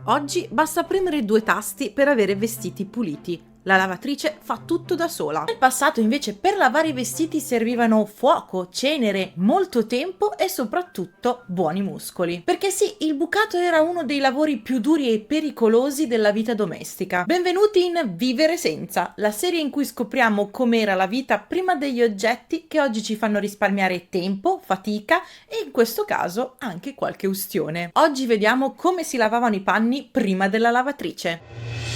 Oggi basta premere due tasti per avere vestiti puliti. La lavatrice fa tutto da sola. Nel passato invece per lavare i vestiti servivano fuoco, cenere, molto tempo e soprattutto buoni muscoli. Perché sì, il bucato era uno dei lavori più duri e pericolosi della vita domestica. Benvenuti in Vivere Senza, la serie in cui scopriamo com'era la vita prima degli oggetti che oggi ci fanno risparmiare tempo, fatica e in questo caso anche qualche ustione. Oggi vediamo come si lavavano i panni prima della lavatrice.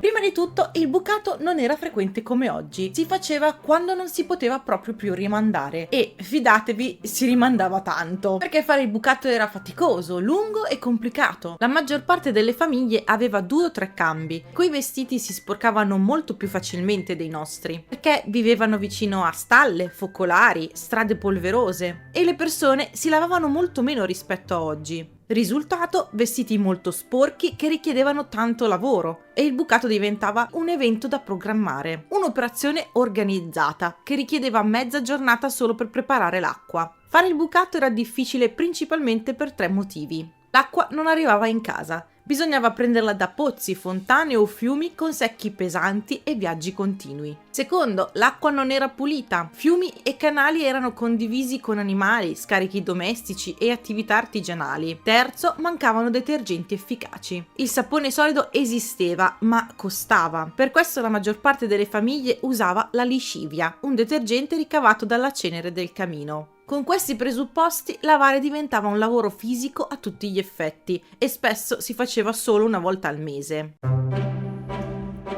Prima di tutto, il bucato non era frequente come oggi, si faceva quando non si poteva proprio più rimandare e, fidatevi, si rimandava tanto, perché fare il bucato era faticoso, lungo e complicato. La maggior parte delle famiglie aveva 2 o 3 cambi, quei vestiti si sporcavano molto più facilmente dei nostri, perché vivevano vicino a stalle, focolari, strade polverose e le persone si lavavano molto meno rispetto a oggi. Risultato, vestiti molto sporchi che richiedevano tanto lavoro e il bucato diventava un evento da programmare, un'operazione organizzata che richiedeva mezza giornata solo per preparare l'acqua. Fare il bucato era difficile principalmente per 3 motivi. L'acqua non arrivava in casa. Bisognava prenderla da pozzi, fontane o fiumi con secchi pesanti e viaggi continui. Secondo, l'acqua non era pulita. Fiumi e canali erano condivisi con animali, scarichi domestici e attività artigianali. Terzo, mancavano detergenti efficaci. Il sapone solido esisteva, ma costava. Per questo la maggior parte delle famiglie usava la liscivia, un detergente ricavato dalla cenere del camino. Con questi presupposti, lavare diventava un lavoro fisico a tutti gli effetti e spesso si faceva solo una volta al mese.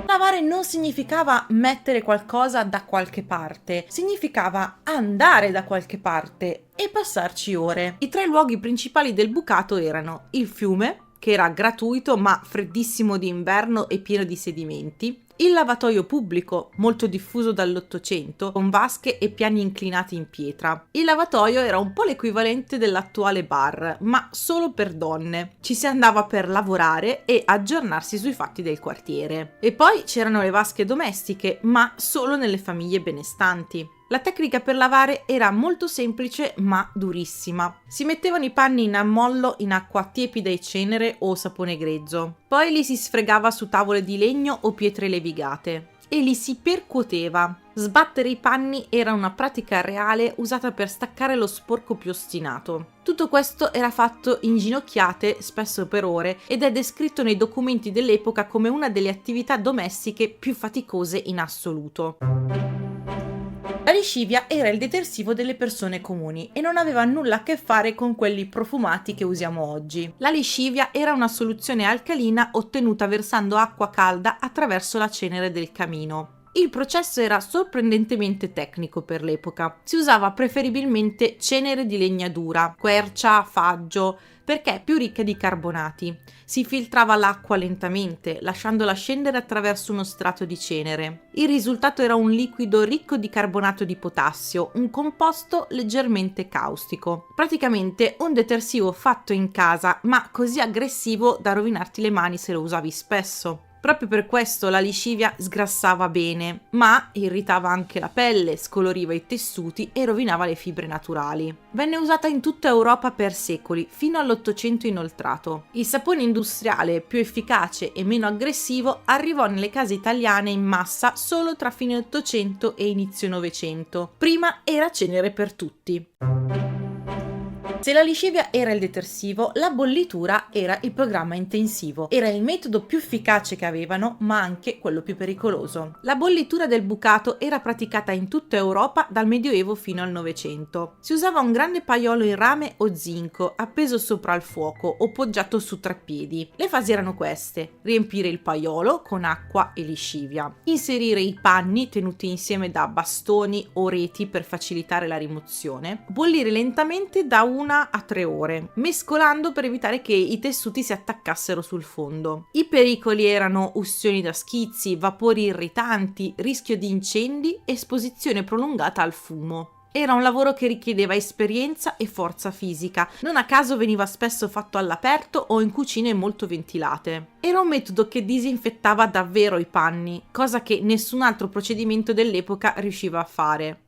Lavare non significava mettere qualcosa da qualche parte, significava andare da qualche parte e passarci ore. I 3 luoghi principali del bucato erano il fiume, che era gratuito ma freddissimo d'inverno e pieno di sedimenti, il lavatoio pubblico, molto diffuso dall'Ottocento, con vasche e piani inclinati in pietra. Il lavatoio era un po' l'equivalente dell'attuale bar, ma solo per donne. Ci si andava per lavorare e aggiornarsi sui fatti del quartiere. E poi c'erano le vasche domestiche, ma solo nelle famiglie benestanti. La tecnica per lavare era molto semplice ma durissima. Si mettevano i panni in ammollo in acqua tiepida e cenere o sapone grezzo. Poi li si sfregava su tavole di legno o pietre levigate e li si percuoteva. Sbattere i panni era una pratica reale usata per staccare lo sporco più ostinato. Tutto questo era fatto in ginocchiate, spesso per ore, ed è descritto nei documenti dell'epoca come una delle attività domestiche più faticose in assoluto. La liscivia era il detersivo delle persone comuni e non aveva nulla a che fare con quelli profumati che usiamo oggi. La liscivia era una soluzione alcalina ottenuta versando acqua calda attraverso la cenere del camino. Il processo era sorprendentemente tecnico per l'epoca. Si usava preferibilmente cenere di legna dura, quercia, faggio, perché è più ricca di carbonati. Si filtrava l'acqua lentamente, lasciandola scendere attraverso uno strato di cenere. Il risultato era un liquido ricco di carbonato di potassio, un composto leggermente caustico. Praticamente un detersivo fatto in casa, ma così aggressivo da rovinarti le mani se lo usavi spesso. Proprio per questo la liscivia sgrassava bene, ma irritava anche la pelle, scoloriva i tessuti e rovinava le fibre naturali. Venne usata in tutta Europa per secoli, fino all'Ottocento inoltrato. Il sapone industriale più efficace e meno aggressivo arrivò nelle case italiane in massa solo tra fine Ottocento e inizio Novecento. Prima era cenere per tutti. Se la liscivia era il detersivo, la bollitura era il programma intensivo. Era il metodo più efficace che avevano, ma anche quello più pericoloso. La bollitura del bucato era praticata in tutta Europa dal Medioevo fino al Novecento. Si usava un grande paiolo in rame o zinco, appeso sopra il fuoco o poggiato su 3 piedi. Le fasi erano queste: riempire il paiolo con acqua e liscivia, inserire i panni tenuti insieme da bastoni o reti per facilitare la rimozione, bollire lentamente da 1 a 3 ore, mescolando per evitare che i tessuti si attaccassero sul fondo. I pericoli erano ustioni da schizzi, vapori irritanti, rischio di incendi, esposizione prolungata al fumo. Era un lavoro che richiedeva esperienza e forza fisica, non a caso veniva spesso fatto all'aperto o in cucine molto ventilate. Era un metodo che disinfettava davvero i panni, cosa che nessun altro procedimento dell'epoca riusciva a fare.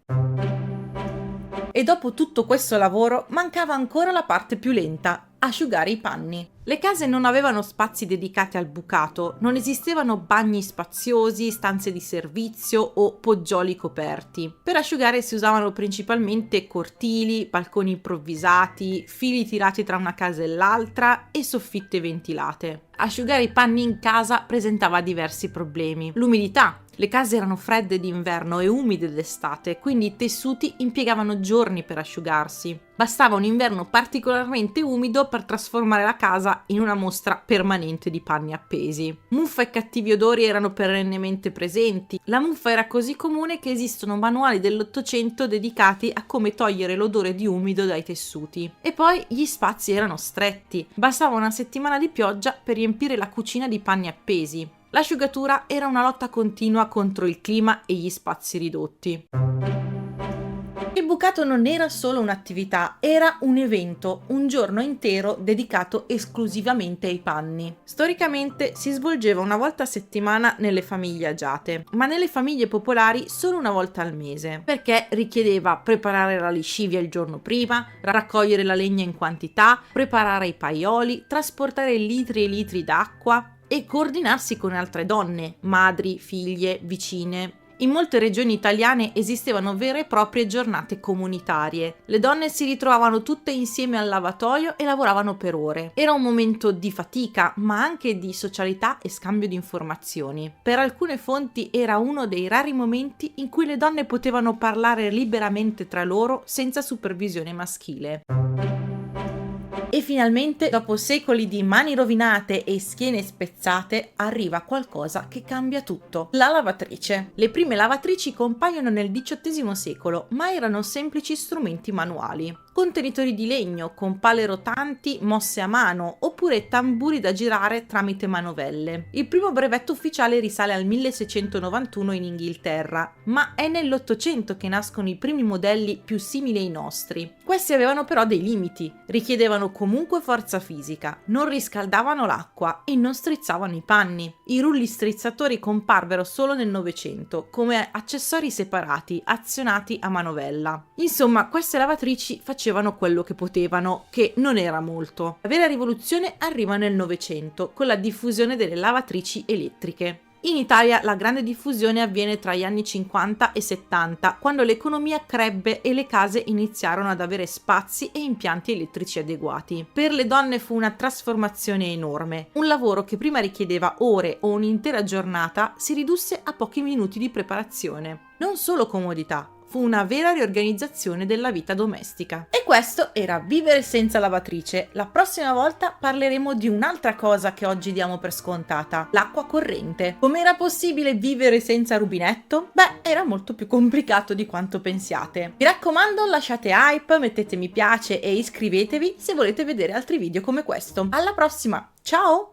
E dopo tutto questo lavoro mancava ancora la parte più lenta, asciugare i panni. Le case non avevano spazi dedicati al bucato, non esistevano bagni spaziosi, stanze di servizio o poggioli coperti. Per asciugare si usavano principalmente cortili, balconi improvvisati, fili tirati tra una casa e l'altra e soffitte ventilate. Asciugare i panni in casa presentava diversi problemi. L'umidità. Le case erano fredde d'inverno e umide d'estate, quindi i tessuti impiegavano giorni per asciugarsi. Bastava un inverno particolarmente umido per trasformare la casa in una mostra permanente di panni appesi. Muffa e cattivi odori erano perennemente presenti. La muffa era così comune che esistono manuali dell'Ottocento dedicati a come togliere l'odore di umido dai tessuti. E poi gli spazi erano stretti. Bastava una settimana di pioggia per riempire la cucina di panni appesi. L'asciugatura era una lotta continua contro il clima e gli spazi ridotti. Il bucato non era solo un'attività, era un evento, un giorno intero dedicato esclusivamente ai panni. Storicamente si svolgeva una volta a settimana nelle famiglie agiate, ma nelle famiglie popolari solo una volta al mese, perché richiedeva preparare la liscivia il giorno prima, raccogliere la legna in quantità, preparare i paioli, trasportare litri e litri d'acqua e coordinarsi con altre donne, madri, figlie, vicine. In molte regioni italiane esistevano vere e proprie giornate comunitarie. Le donne si ritrovavano tutte insieme al lavatoio e lavoravano per ore. Era un momento di fatica, ma anche di socialità e scambio di informazioni. Per alcune fonti era uno dei rari momenti in cui le donne potevano parlare liberamente tra loro senza supervisione maschile. E finalmente, dopo secoli di mani rovinate e schiene spezzate, arriva qualcosa che cambia tutto: la lavatrice. Le prime lavatrici compaiono nel XVIII secolo, ma erano semplici strumenti manuali. Contenitori di legno con pale rotanti mosse a mano oppure tamburi da girare tramite manovelle. Il primo brevetto ufficiale risale al 1691 in Inghilterra, ma è nell'Ottocento che nascono i primi modelli più simili ai nostri. Questi avevano però dei limiti, richiedevano comunque forza fisica, non riscaldavano l'acqua e non strizzavano i panni. I rulli strizzatori comparvero solo nel Novecento come accessori separati azionati a manovella. Insomma, queste lavatrici facevano quello che potevano, che non era molto. La vera rivoluzione arriva nel Novecento con la diffusione delle lavatrici elettriche. In Italia la grande diffusione avviene tra gli anni 50 e 70, quando l'economia crebbe e le case iniziarono ad avere spazi e impianti elettrici adeguati. Per le donne fu una trasformazione enorme. Un lavoro che prima richiedeva ore o un'intera giornata si ridusse a pochi minuti di preparazione. Non solo comodità, fu una vera riorganizzazione della vita domestica. E questo era Vivere senza lavatrice. La prossima volta parleremo di un'altra cosa che oggi diamo per scontata: l'acqua corrente. Com'era possibile vivere senza rubinetto? Beh, era molto più complicato di quanto pensiate. Mi raccomando, lasciate hype, mettete mi piace e iscrivetevi se volete vedere altri video come questo. Alla prossima, ciao!